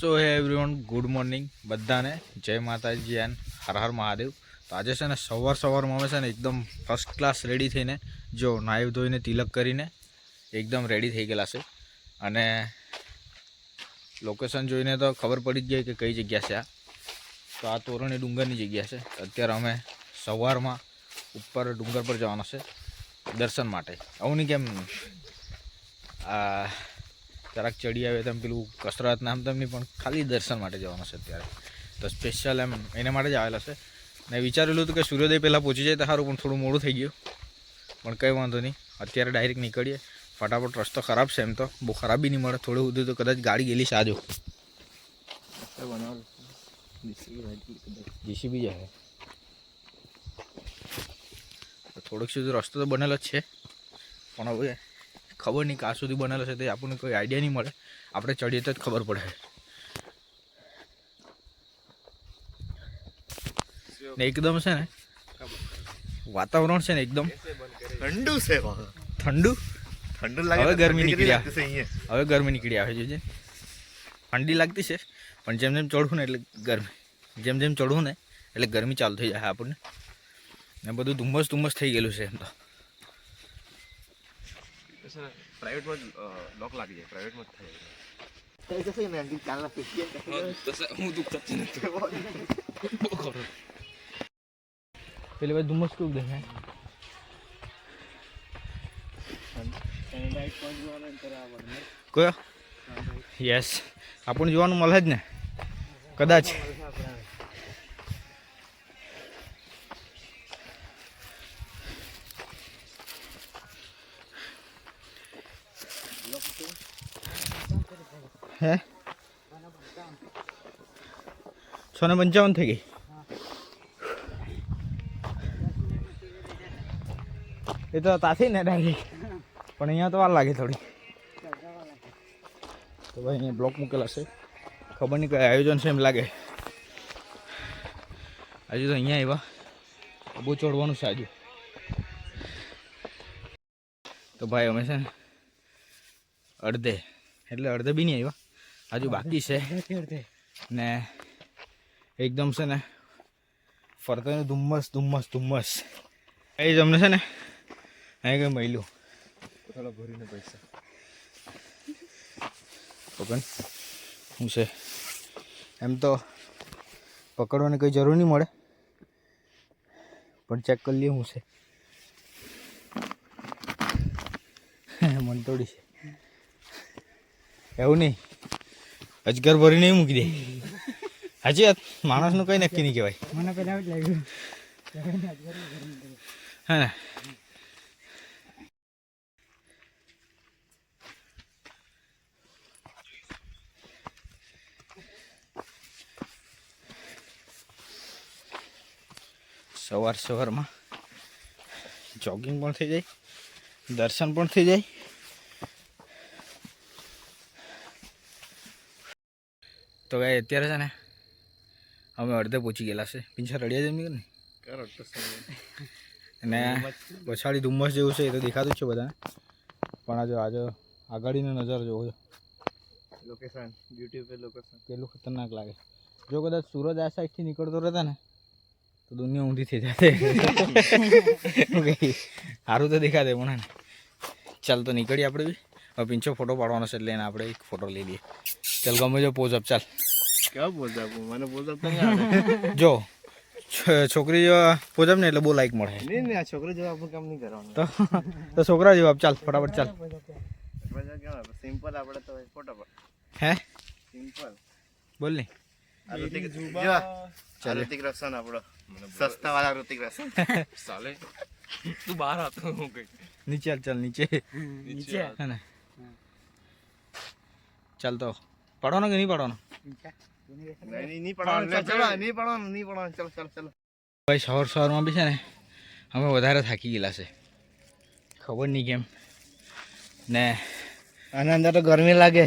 સો હે everyone, good morning બધાને, જય માતાજી એન્ડ હર હર મહાદેવ. તો આજે છે ને સવારમાં અમે છે ને એકદમ ફર્સ્ટ ક્લાસ રેડી થઈને, જો નાહી ધોઈને તિલક કરીને એકદમ રેડી થઈ ગયેલા છે. અને લોકેશન જોઈને તો ખબર પડી જ ગઈ કે કઈ જગ્યા છે આ. તો આ તોરણી ડુંગરની જગ્યા છે. અત્યારે અમે સવારમાં ઉપર ડુંગર પર જવાના છે દર્શન માટે. આવું નહીં કેમ જરાક ચડી આવે તેમ પેલું કસરત નામ તેમની, પણ ખાલી દર્શન માટે જવાનું છે અત્યારે. તો સ્પેશિયલ એમ એના માટે જ આવેલા છે. ને વિચારેલું હતું કે સૂર્યોદય પહેલાં પહોંચી જાય તો સારું, પણ થોડું મોડું થઈ ગયું. પણ કંઈ વાંધો નહીં, અત્યારે ડાયરેક્ટ નીકળીએ ફટાફટ. રસ્તો ખરાબ છે, એમ તો બહુ ખરાબ બી નહીં મળે. થોડું સુધી તો કદાચ ગાડી ગયેલી છે. આજો જીસીબી જાય. થોડુંક સુધી રસ્તો તો બનેલો જ છે, પણ હવે ખબર નહીં કાં સુધી બનેલો છે તે આપણને કોઈ આઈડિયા નહીં મળે. આપણે ચડીએ તો જ ખબર પડે. ને એકદમ છે ને વાતાવરણ છે ને એકદમ ઠંડુ છે. ઠંડુ લાગે. હવે ગરમી નીકળી આવે છે. ઠંડી લાગતી છે, પણ જેમ જેમ ચડવું ને એટલે ગરમી ચાલુ થઈ જાય આપણને. ને બધું ધુમ્મસ થઈ ગયેલું છે. એમ તો પ્રાઇવેટમાં લોક લાગી જાય. પ્રાઇવેટમાં પેલી બાજુ ધુમ્મસ કેવું દેખાય. કયો? યસ, આપણને જોવાનું મળે જ ને કદાચ. હે 6:55 થઈ ગઈ. એ તો તાથી ને ડાયરેક્ટ, પણ અહીંયા તો વાર લાગે થોડી. તો ભાઈ અહીંયા બ્લોક મૂકેલા છે, ખબર નહીં કઈ આયોજન છે એમ લાગે. હજુ તો અહીંયા આવ્યા, બહુ ચડવાનું છે હજુ. તો ભાઈ અમે છે ને અડધે બી નહીં આવ્યા, હજુ બાકી છે. ને એકદમ છે ને ફરતા ધુમ્મસ એ જ અમને છે ને અહીં કંઈ મળ્યું. ભરીને પૈસા પકડ શું છે એમ તો પકડવાની કંઈ જરૂર નહીં મળે, પણ ચેક કરી લઈએ શું છે. મંતોડી છે એવું નહીં, અજગર ભરી નહીં મૂકી દે. હાજી વાત, માણસનું કંઈ નક્કી નહીં કહેવાય. મને પહેલાં જ લાગ્યું હે ને. સવારમાં જોગિંગ પણ થઈ જાય, દર્શન પણ થઈ જાય. તો ભાઈ અત્યારે છે ને અમે અડધે પહોંચી ગયેલા છે. પિંછા રડિયા જમી ને અને પછાડી ધુમ્મસ જેવું છે એ તો દેખાતું જ છે બધાને. પણ આજે આગળનો નજારો જોવો છો. લોકેશન બ્યુટીફુલ લોકેશન કેટલું ખતરનાક લાગે. જો કદાચ સૂરજ આ સાઈડથી નીકળતો રહેતા ને તો દુનિયા ઊંધી થઈ જાય. સારું તો દેખાતે પણ ને. ચાલ તો નીકળીએ આપણે બી. હવે પિંચો ફોટો પાડવાનો છે એટલે એને આપણે એક ફોટો લઈ લઈએ. ચાલ ગમે જો પોઝ અપ. ચાલ ક્યાં પોઝ આપું? મને પોઝ આપતા જો છોકરી પોઝ અપ ને એટલે બહુ લાઈક મળે. નહીં આ છોકરી જેવા આપણું કામ નહીં કરવાનું. તો છોકરા જેવા ચાલ ફટાફટ ચાલ. સિમ્પલ આપણે તો ફોટો હે સિમ્પલ બોલ નહીં. ઋતિક રોશન આપણો સસ્તા વાળા ઋતિક રોશન ચાલે. તું બહાર હતો હું કઈ નીચે ચાલ નીચે હે ને. ચાલ તો પાડવાનો કે નહીં પાડવાનો? નહીં પડવાનું. ચાલો ભાઈ સવારમાં બી છે ને અમે વધારે થાકી ગયેલા છે, ખબર નહીં કેમ. ને આના અંદર તો ગરમી લાગે.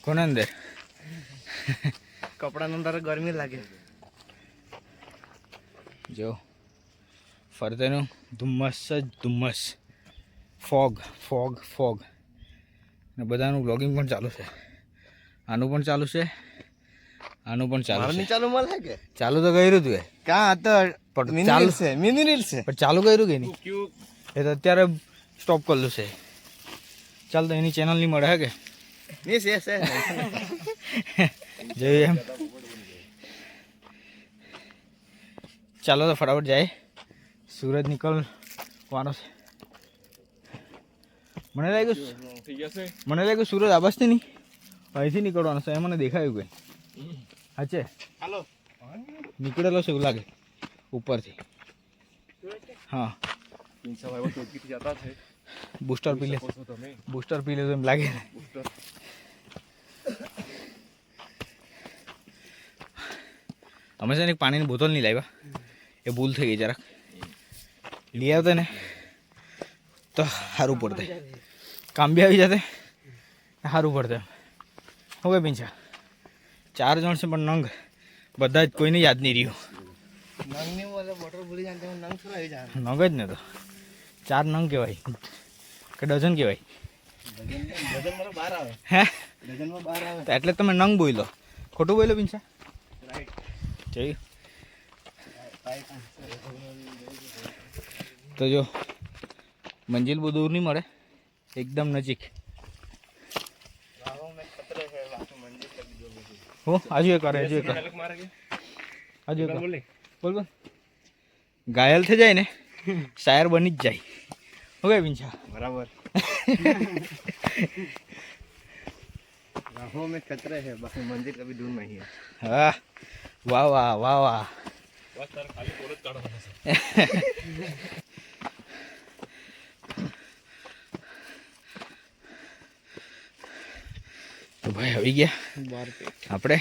કોના અંદર? કપડાના અંદર ગરમી લાગે. જો ફરતેનું ધુમ્મસ, ફોગ ને બધાનું બ્લોગિંગ પણ ચાલુ છે, આનું પણ ચાલુ છે આનું પણ ચાલુ મારું છે. નહીં ચાલુ મળે કે ચાલુ તો કર્યું તું એ કાં તો પણ મિની ચાલુ રીલ છે મિની રીલ છે પણ ચાલુ કર્યું કે નહીં એ તો અત્યારે સ્ટોપ કરેલું છે. ચાલ તો એની ચેનલ નહીં મળે હે કે નહીં છે જોયું એમ. ચાલો તો ફટાફટ જાય, સૂરજ નીકળવાનો છે. મને લાગ્યું સૂરજ આબાસથી નહીં અહીંથી નીકળવાનો છે, એ મને દેખાયું કંઈ હાચે હાલો નીકળેલો છે એવું લાગે ઉપરથી. હા બૂસ્ટર પી લે તો એમ લાગે ને. અમે છે ને એક પાણીની બોટલ નહીં લાવ્યા, એ ભૂલ થઈ ગઈ જરાક. લઈ આવતે ને તો સારું પડતે, કામ બી આવી જતે, સારું પડતે. હવે પીંછા 4 જણ છે પણ નંગ બધા જ કોઈને યાદ નહીં રહ્યું. નંગ નહીં બોલે બોટલ ભૂલી જાય તો નંગ થોડા આવી જાય નંગ જ ને તો 4 નંગ કહેવાય કે ડઝન કહેવાય ડઝનમાં 12 આવે હે? ડઝનમાં 12 આવે તો એટલે તમે નંગ બોલો, ખોટું બોલો પીંછા રાઈટ જોયું. તો જો મંજિલ બહુ દૂર નહીં મળે, એકદમ નજીક. હો આજુ એક વાર આજુ એક વાર બોલ બોલ. ઘાયલ થઈ જાય ને શાયર બની જ જાય. ઓકે પીંછા बराबर राहों में खतरे है बाकी मंदिर कभी दूर नहीं है હા વાહ વાહ વાહ વાહ. તો ભાઈ આવી ગયા આપણે.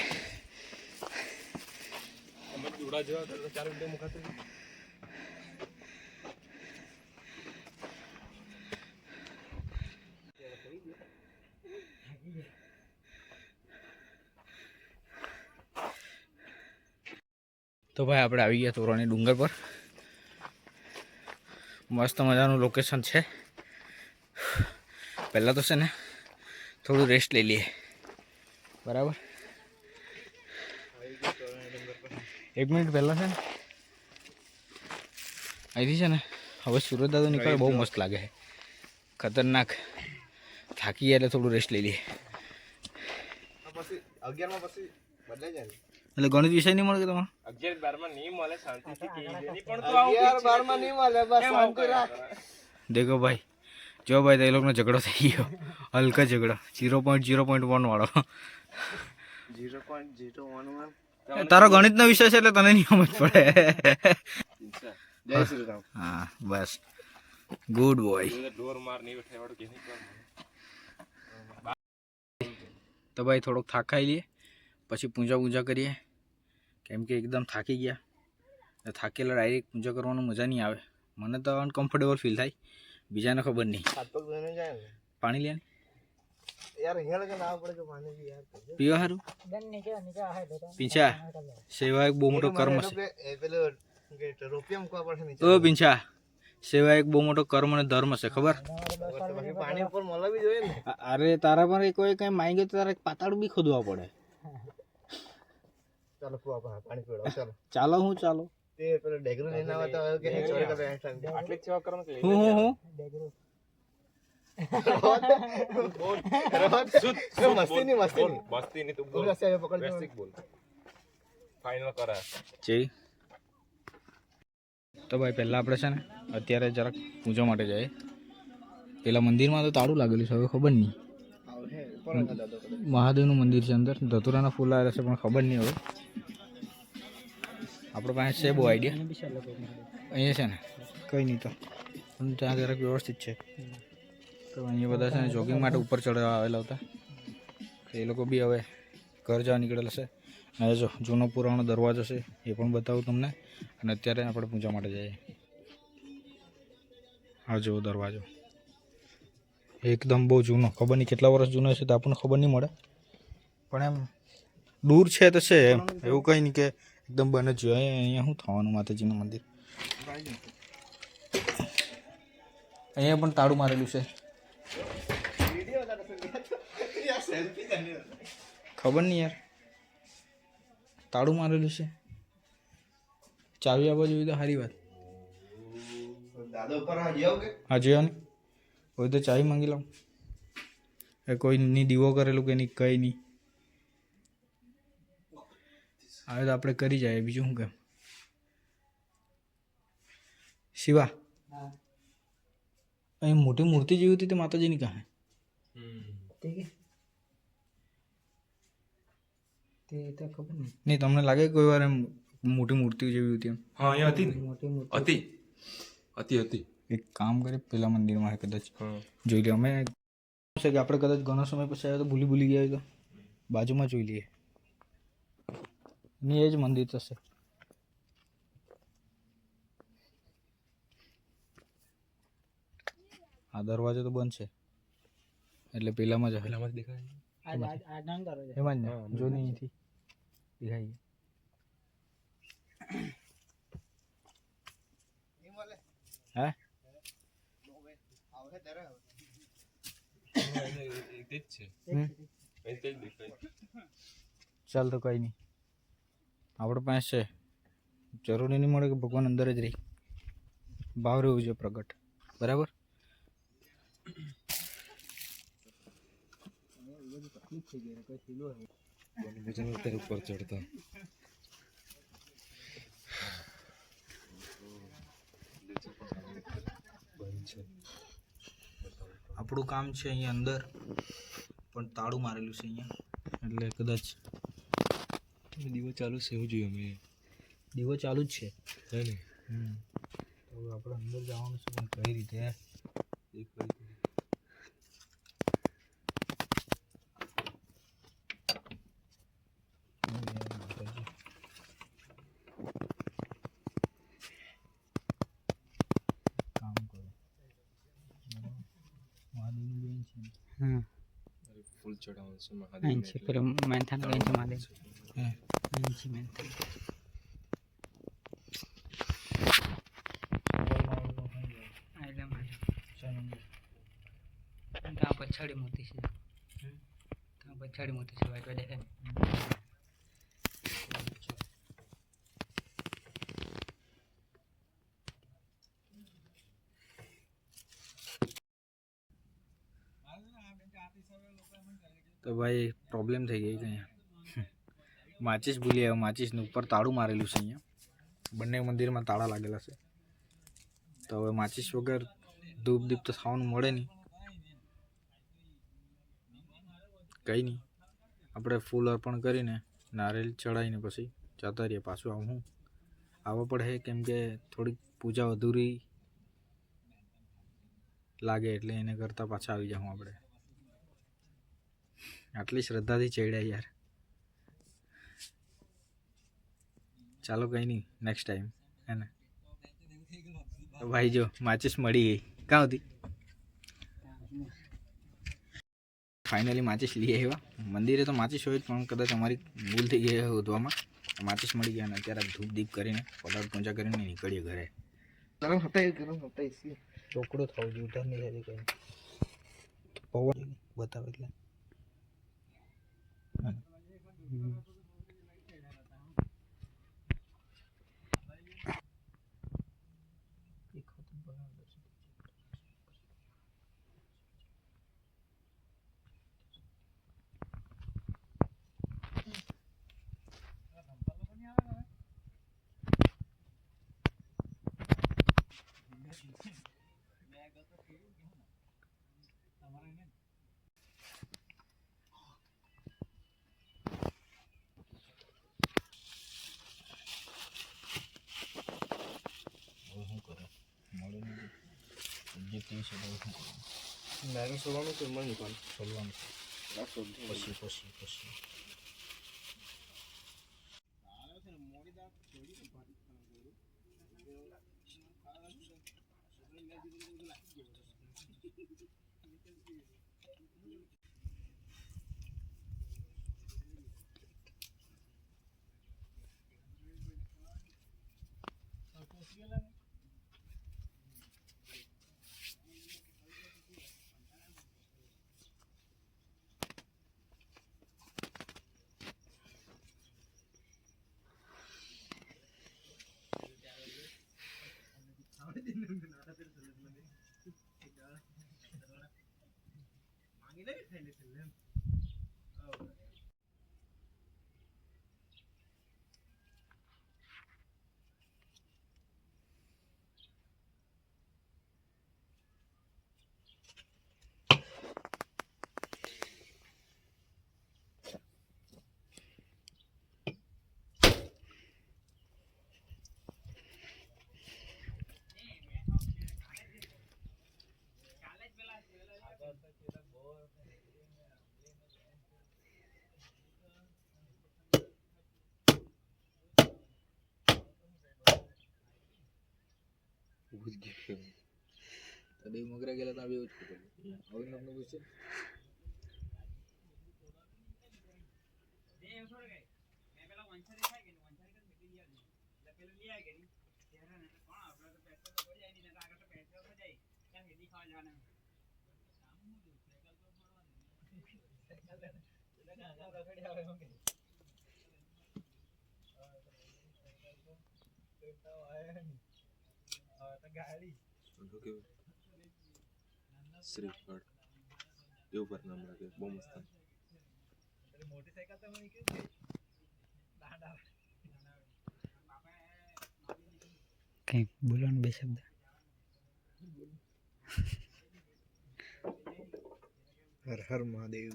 તો ભાઈ આપણે આવી ગયા તોરણી ડુંગર પર. મસ્ત મજાનું લોકેશન છે. પહેલાં તો છે ને થોડું રેસ્ટ લઈ લઈએ, બરાબર. 1 મિનિટ પહેલાં છે ને અહીંથી છે ને હવે સુરત દાદો નીકળે બહુ મસ્ત લાગે છે, ખતરનાક. થાકી ગયા એટલે થોડું રેસ્ટ લઈ લઈએ. પછી 11 માં પછી બદલાઈ જાય એટલે ગણિત વિષય નહીં મળે કે તમારે? 11 12 માં નહીં મળે શાંતિથી કહી દે નહીં પણ તો 11 12 માં નહીં મળે બસ શાંતિ રાખ. દેખો ભાઈ, જો ભાઈ તો એ લોકોનો ઝઘડો થઈ ગયો, હલકા ઝઘડો 0.0.1 વાળો. 0.011 તારો ગણિતનો વિષય છે એટલે તને નહીં સમજ પડે. જય શ્રી રામ. હા બસ, ગુડ બોય. તો ભાઈ થોડોક થાક ખાઈ લઈએ, પછી પૂજા કરીએ, કેમ કે એકદમ થાકી ગયા. થાકેલા ડાયરેક્ટ પૂજા કરવાનું મજા નહીં આવે. મને તો અનકમ્ફર્ટેબલ ફીલ થાય, બીજાને ખબર નહીં. હાથ પગ ધોઈને જાય ને પાણી લે यार यहाँ लगे ना पड़े पानी भी यार પીવા સારું. પીંછા સેવા એક બહુ મોટો કર્મ છે. પેલો રૂપિયા મૂકવા પડશે નીચે. ઓ પીંછા, સેવા એક બહુ મોટો કર્મ અને ધર્મ છે, ખબર? બાકી પાણી ઉપર મળવી જોઈએ ને. અરે તારા પર કોઈ કઈ માંગ્યો તો તારે પાતાળું બી ખોદવા પડે. ચાલો પાણી પીવડાવો ચાલો. ચાલો હું ચાલો તે પેલો ડેગરો લઈને આવતા હોય કે ચોરી કરવા આટલી જ સેવા કરવાનું છે. હું મસ્તી ની તું બોલ પકડ બોલ ફાઇનલ કરા જઈ. તો ભાઈ પહેલાં આપણે છે ને અત્યારે જરાક પૂજા માટે જાય. પેલા મંદિરમાં તો તાળું લાગેલું છે, હવે ખબર નહીં. મહાદેવનું મંદિર છે અંદર, ધતુરાના ફૂલ આવ્યા છે પણ ખબર નહીં હવે. આપણે પાસે છે બહુ આઈડિયા. અહીંયા છે ને કંઈ નહીં, તો પણ ત્યાં જરાક વ્યવસ્થિત છે. તો અહીંયા બધા છે ને જોગિંગ માટે ઉપર ચડવા આવેલા હતા. એ લોકો બી હવે ઘર જવા નીકળેલા છે. અને જો જૂનો પુરાણો દરવાજો છે એ પણ બતાવું તમને. અને અત્યારે આપણે પૂજા માટે જઈએ. હા જો દરવાજો એકદમ બહુ જૂનો, ખબર નહીં કેટલા વર્ષ જૂનો છે તો આપણને ખબર નહીં મળે, પણ એમ દૂર છે તો છે એમ, એવું કંઈ નહીં કે એકદમ બને જ જોઈએ. અહીંયા શું થવાનું, માતાજીનું મંદિર. અહીંયા પણ તાળું મારેલું છે, ખબર નહીં યાર. તાળું મારેલું છે. ચાવી આપવા જોઈએ તો સારી વાત. દાદા ઉપર હાજી આવ કે હા જોયા ને કોઈ તો ચાવી માંગી લઉં. એ કોઈ ની દીવો કરેલું કે નહીં કંઈ નહીં. હવે તો આપણે કરી જાય બીજું શું કેમ. શિવા અહીં મોટી મૂર્તિ જેવી હતી તે માતાજીની કહે તે તો ખબર નહીં. તમને લાગે કોઈ વાર એમ મોટી મૂર્તિ જેવી હતી એમ? હા અહીંયા હતી ને હતી એક કામ કરે પેલા મંદિરમાં કદાચ જોઈ લે. અમે છે કે આપણે કદાચ ઘણો સમય પછી આવ્યો તો ભૂલી ગયા હોય તો બાજુમાં જોઈ લઈએ. ની એ જ મંદિર થશે. આ દરવાજો તો બંધ છે એટલે પેલામાં જ દેખાય એમાં જ ને જો નહીં અહીંથી દેખાય. હા ચાલ તો કઈ નહીં આપણે પાસે છે. જરૂરી નહીં મળે કે ભગવાન અંદર જ રહી. ભાવ રહેવું જોઈએ પ્રગટ. બરાબર. ઉપર ચડતા આપણું કામ છે અહીંયા અંદર પણ તાળું મારેલું છે અહીંયા એટલે કદાચ દીવો ચાલુ છે એવું જોઈએ અમે. દીવો ચાલુ જ છે હે ને તો આપણે અંદર જવાનું છે પણ કઈ રીતે કામ કરો. મહાદેવનું બેન છે ને? હા ફૂલ ચડાવવાનું છે અહીં છે પેલો મેંથાનો બેન છે મહાદેવ. હા અહીં છે મેંથાન. આયલા મહાદેવ. ત્યાં પછાડી મોતી છે. ત્યાં પછાડી મોતી છે વાઈટ વાઈટ દેખાય. તો ભાઈ પ્રોબ્લેમ થઈ ગઈ અહીંયા. માચીસ ભૂલી આવ્યો. માચીસનું ઉપર તાળું મારેલું છે અહીંયા. બંને મંદિરમાં તાળા લાગેલા છે. તો હવે માચીસ વગર ધૂપ દીપ તો થવાનું મળે નહીં. કંઈ નહીં આપણે ફૂલ અર્પણ કરીને નારિયેળ ચડાવીને પછી જતા રહીએ. પાછું આવું આવવા પડે કેમ કે થોડીક પૂજા અધૂરી લાગે એટલે એને કરતાં પાછા આવી જાઉં આપણે. આટલી શ્રદ્ધાથી ચડ્યા યાર. ચાલો કંઈ નહીં નેક્સ્ટ ટાઈમ હે ને. ભાઈ જો માચીસ મળી ગઈ. કાં હતી ફાઇનલી માચીસ લઈ આવ્યા. મંદિરે તો માચીસ હોય જ પણ કદાચ અમારી ભૂલ થઈ ગઈ શોધવામાં. માચીસ મળી ગયા અને અત્યારે ધૂપ દીપ કરીને પદાર્થ પૂજા કરીને નીકળીએ ઘરે. ચોકડો થવો જોઈએ ઉધાર નહીં થાય કંઈ પવન બતાવે એટલે મેગી સોવાનું કે મને પણ સોલવાનું પછી પછી મગરા ગયેલા તો એવું જ પૂછે શ્રીફળ એવું પર નામ લાગે બહુ મસ્ત કંઈ બોલવાનું બે શબ્દ હર હર મહાદેવ.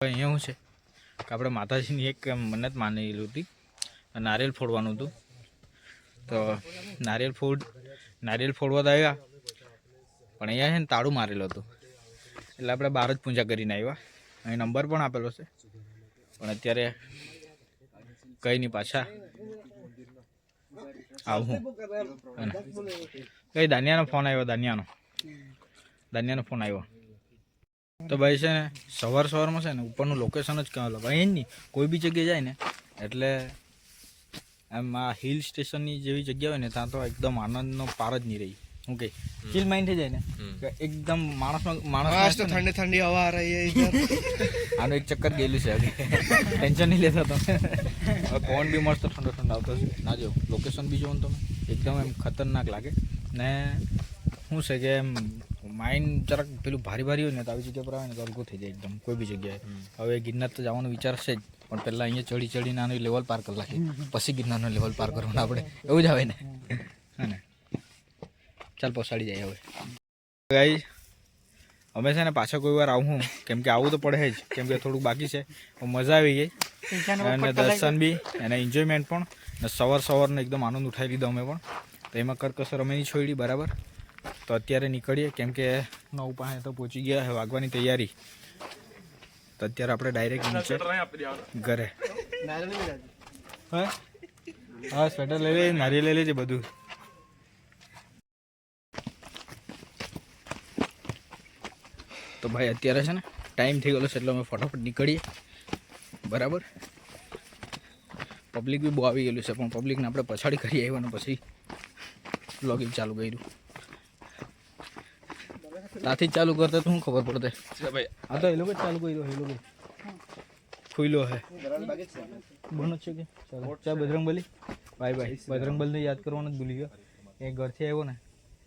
અહીંયા શું છે કે આપણે માતાજીની એક મન્નત માનેલી હતી, નારિયેલ ફોડવાનું હતું. તો નારિયેલ ફોડવા તો આવ્યા, પણ અહીંયા છે ને તાળું મારેલું હતું, એટલે આપણે બહાર જ પૂજા કરીને આવ્યા. અહીં નંબર પણ આપેલો છે, પણ અત્યારે કંઈ નહીં, પાછા આવું. કઈ દાનિયાનો ફોન આવ્યો, દાનિયાનો ફોન આવ્યો. તો ભાઈ છે ને સવારમાં છે ને ઉપરનું લોકેશન જ કહેવાય. અહીં જ નહીં, કોઈ બી જગ્યાએ જાય ને એટલે એમ આ હિલ સ્ટેશનની જેવી જગ્યા હોય ને ત્યાં તો એકદમ આનંદનો પાર જ નહીં રહી. શું કે ચીલ માઇન્ડ થઈ જાય ને એકદમ માણસ ઠંડી ઠંડી હવા આ રહી है इधर. આનું એક ચક્કર ગયેલું છે, ટેન્શન નહીં લેતા તમે. હવે પવન બી મસ્ત ઠંડો આવતો છે. ના જો લોકેશન બી જોવો ને તમે એકદમ એમ ખતરનાક લાગે ને. શું છે કે એમ માઇન્ડ જરાક પેલું ભારી હોય ને તો આવી જગ્યા પર આવે ને તો હલકું થઈ જાય એકદમ કોઈ બી જગ્યાએ. હવે ગિરનાર તો જવાનો વિચાર છે જ, પણ પહેલાં અહીંયા ચડીને આનું લેવલ પાર કરી નાખીએ, પછી ગિરનારનો લેવલ પાર કરવાનો આપણે, એવું જ આવે ને. હા ને, ચાલ પહોંચાડી જાય. હવે ગાઈસ અમે છે ને પાછા કોઈ વાર આવું, કેમ કે આવું તો પડે જ, કેમ કે થોડુંક બાકી છે. મજા આવી ગઈ અને દર્શન બી અને એન્જોયમેન્ટ પણ, ને સવારનો એકદમ આનંદ ઉઠાવી લીધો અમે પણ. તો એમાં કરકસર અમે નહીં છોડી, બરાબર. તો અત્યારે નીકળીએ, કેમ કે 9 પાસે તો પહોંચી ગયા છે, વાગવાની તૈયારી. તો અત્યારે આપણે ડાયરેક્ટ નીચે ઘરે. હા સ્વેટર લઈ લે, નારિયેળ લઈ લેજે બધું. તો ભાઈ અત્યારે છે ને ટાઈમ થઈ ગયો છે, એટલે અમે ફટાફટ નીકળીએ, બરાબર. પબ્લિક બી બહુ આવી ગયેલું છે, પણ પબ્લિકને આપણે પછાડી કરી આવ્યા, પછી બ્લોગિંગ ચાલુ કર્યું. ત્યાંથી જ ચાલુ કરતા તો શું ખબર પડતે. હા તો એ લોકો જ ચાલુ કર્યો, એ લોકો ખુલ્લો હે બનો છે કે ચાલો. ચા બજરંગબલી, બાય બજરંગબલીને યાદ કરવાનું જ ભૂલી ગયો. એ ઘરથી આવ્યો ને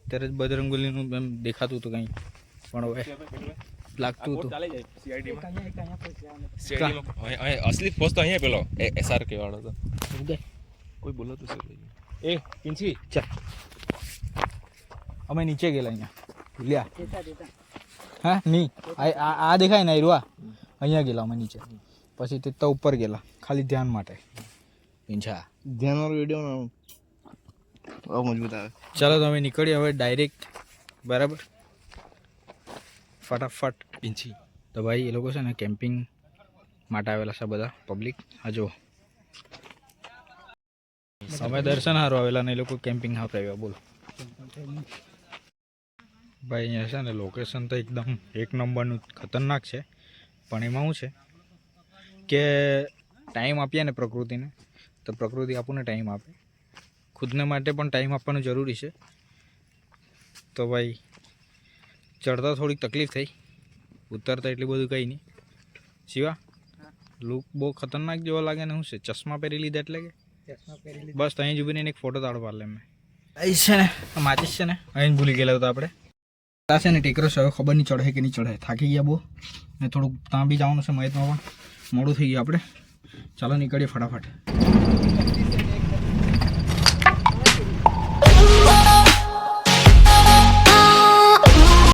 ત્યારે જ બજરંગબલીનું એમ દેખાતું હતું કંઈ, પણ હવે લાગતું હતું. असली पोस्ट तो અહીંયા પેલો SRK વાળો તો કોઈ બોલાતું છે એ પિંછી. ચાલ અમે નીચે ગયેલા અહીંયા લ્યા. હા નહીં આ દેખાય ને રૂઆ, અહીંયા ગયેલા અમે નીચે, પછી તે તો ઉપર ગયેલા ખાલી ધ્યાન માટે. પીંછા ધ્યાન વાળો વિડીયો બહુ મજબૂત આવે. ચાલો તો અમે નીકળીએ હવે ડાયરેક્ટ, બરાબર, ફટાફટ. પિંછી તો ભાઈ એ લોકો છે ને કેમ્પિંગ માટે આવેલા છે બધા પબ્લિક. હા જો અમે દર્શન હારો આવેલા ને એ લોકો કેમ્પિંગ હાફ આવ્યા. બોલો ભાઈ, અહીંયા છે ને લોકેશન તો એકદમ એક નંબરનું ખતરનાક છે, પણ એમાં શું છે કે ટાઈમ આપીએ ને પ્રકૃતિને, તો પ્રકૃતિ આપણને ટાઈમ આપે. ખુદને માટે પણ ટાઈમ આપવાનું જરૂરી છે. તો ભાઈ ચડતા થોડીક તકલીફ થઈ, ઉતરતા એટલું બધું કંઈ નહીં. શિવા, લુક બહુ ખતરનાક જેવો લાગે ને. શું છે ચશ્મા પહેરી લીધા એટલે કે હા, શું છે? ચશ્મા પહેરી લીધા એટલે કે. હા, હા. બહુ ખતરનાક બસ અહીં જ ઊભી રહીને એક ફોટો તાળો પાડ લે મેં અહીં છે ને માચીસ છે ને અહીં ભૂલી ગયેલા હતા આપણે આ છે ને ટેકરો છે હવે ખબર નહીં ચડે કે નહીં ચડે થાકી ગયા બહુ ને થોડુંક ત્યાં બી જવાનું છે મહેતમાં પણ મોડું થઈ ગયું આપણે ચાલો નીકળીએ ફટાફટ